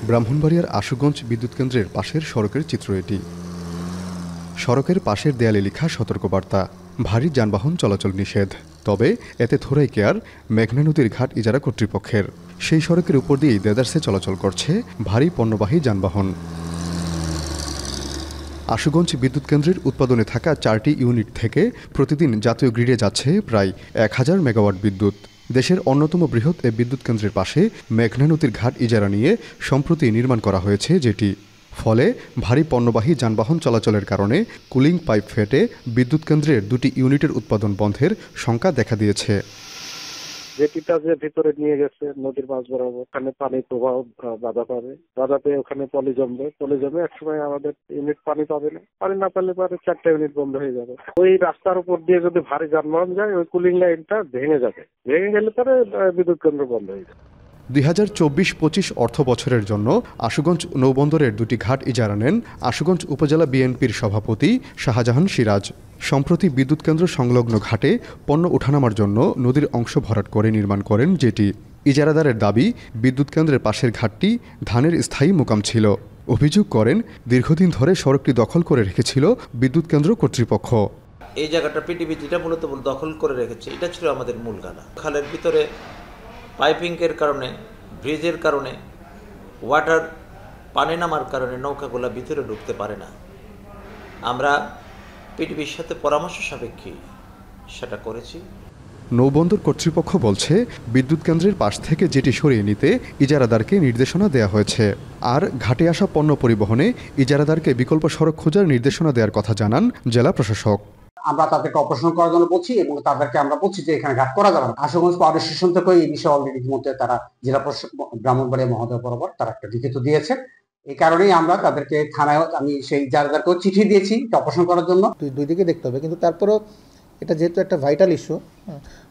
ব্রাহ্মণবাড়িয়ার আশুগঞ্জ বিদ্যুৎ কেন্দ্রের পাশের সড়কের চিত্র এটি। সড়কের পাশের দেয়ালে লেখা সতর্কবার্তা, ভারী যানবাহন চলাচল নিষেধ। তবে এতে থোড়াই কেয়ার মেঘনা নদীর ঘাট ইজারা কর্তৃপক্ষের। সেই সড়কের উপর দিয়েই দেদারসে চলাচল করছে ভারী পণ্যবাহী যানবাহন। আশুগঞ্জ বিদ্যুৎ কেন্দ্রের উৎপাদনে থাকা 4টি ইউনিট থেকে প্রতিদিন জাতীয় গ্রিডে যাচ্ছে প্রায় 1000 মেগাওয়াট বিদ্যুৎ। দেশের অন্যতম বৃহৎ এ বিদ্যুৎ কেন্দ্রের পাশে মেঘনা নদীর ঘাট ইজারা নিয়ে সম্প্রতি নির্মাণ করা হয়েছে, যেটি ফলে ভারী পণ্যবাহী যানবাহন চলাচলের কারণে কুলিং পাইপ ফেটে বিদ্যুৎ কেন্দ্রের 2টি ইউনিটের উৎপাদন বন্ধের শঙ্কা দেখা দিয়েছে। যেটিটা যে ভিতরে নিয়ে গেছে নদীর মাঝ বরাবর, ওখানে পানি প্রবাহ বাধা পাবে, বাধা পেয়ে ওখানে পলি জমবে একসময় আমাদের ইউনিট পানি পাবে না, পানি না পেলে পরে 4টা ইউনিট বন্ধ হয়ে যাবে। ওই রাস্তার উপর দিয়ে যদি ভারী যানবাহন যায়, ওই কুলিং লাইনটা ভেঙে যাবে, ভেঙে গেলে পরে বিদ্যুৎ কেন্দ্র বন্ধ হয়ে যাবে। 2024-25 অর্থ বছরের জন্য আশুগঞ্জ নৌবন্দরের 2টি ঘাট ইজারা নেন আশুগঞ্জ উপজেলা বিএনপির সভাপতি শাহজাহান সিরাজ। সম্প্রতি বিদ্যুৎ কেন্দ্র সংলগ্ন ঘাটে পণ্য ওঠানামার জন্য নদীর অংশ ভরাট করে নির্মাণ করেন, যেটি ইজারাদারের দাবি বিদ্যুৎ কেন্দ্রের পাশের ঘাটটি ধানের স্থায়ী মোকাম ছিল। অভিযোগ করেন দীর্ঘদিন ধরে সড়কটি দখল করে রেখেছিল বিদ্যুৎ কেন্দ্র কর্তৃপক্ষ। এই জায়গাটা পিটিভি যেটা মূলত দখল করে রেখেছে, এটা ছিল আমাদের মূল গানা। খালের ভিতরে পাইপিংয়ের কারণে, ব্রিজের কারণে, ওয়াটার পানি নামার কারণে নৌকাগুলো ভিতরে ঢুকতে পারে না। আমরা পিটিভির সাথে পরামর্শ সাপেক্ষে সেটা করেছি। নৌবন্দর কর্তৃপক্ষ বলছে বিদ্যুৎ কেন্দ্রের পাশ থেকে যেটি সরিয়ে নিতে ইজারাদারকে নির্দেশনা দেওয়া হয়েছে। আর ঘাটে আসা পণ্য পরিবহনে ইজারাদারকে বিকল্প সড়ক খোঁজার নির্দেশনা দেওয়ার কথা জানান জেলা প্রশাসক। আমরা তাদেরকে অপারেশন করার জন্য বলছি এবং তাদেরকে আমরা বলছি যে এখানে ঘাট করা যাবে না। আশুগঞ্জ পাওয়ার স্টেশন থেকে এই বিষয়ে অলরেডি ইতিমধ্যে তারা জেলা প্রশাসক ব্রাহ্মণবাড়িয়া মহোদয় বরাবর তারা একটা লিখিত দিয়েছে। এই কারণেই আমরা তাদেরকে থানায়, আমি সেই ইজারাদারকেও চিঠি দিয়েছি অপারেশন করার জন্য। দুই দিকে দেখতে হবে, কিন্তু তারপরেও এটা যেহেতু একটা ভাইটাল ইস্যু,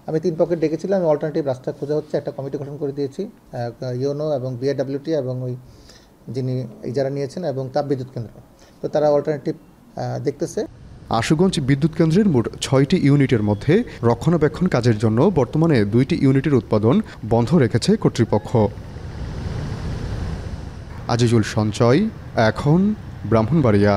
আমি 3 পকেট ডেকেছিলাম। আমি অল্টারনেটিভ রাস্তা খোঁজা হচ্ছে, একটা কমিটি গঠন করে দিয়েছি, ইউনো এবং বিআরডব্লিউটি এবং ওই যিনি ইজারা নিয়েছেন এবং তাপবিদ্যুৎ কেন্দ্র, তো তারা অল্টারনেটিভ দেখতেছে। আশুগঞ্জ বিদ্যুৎ কেন্দ্রের মোট 6টি ইউনিটের মধ্যে রক্ষণাবেক্ষণ কাজের জন্য বর্তমানে 2টি ইউনিটের উৎপাদন বন্ধ রেখেছে কর্তৃপক্ষ। আজিজুল সঞ্চয়, এখন ব্রাহ্মণবাড়িয়া।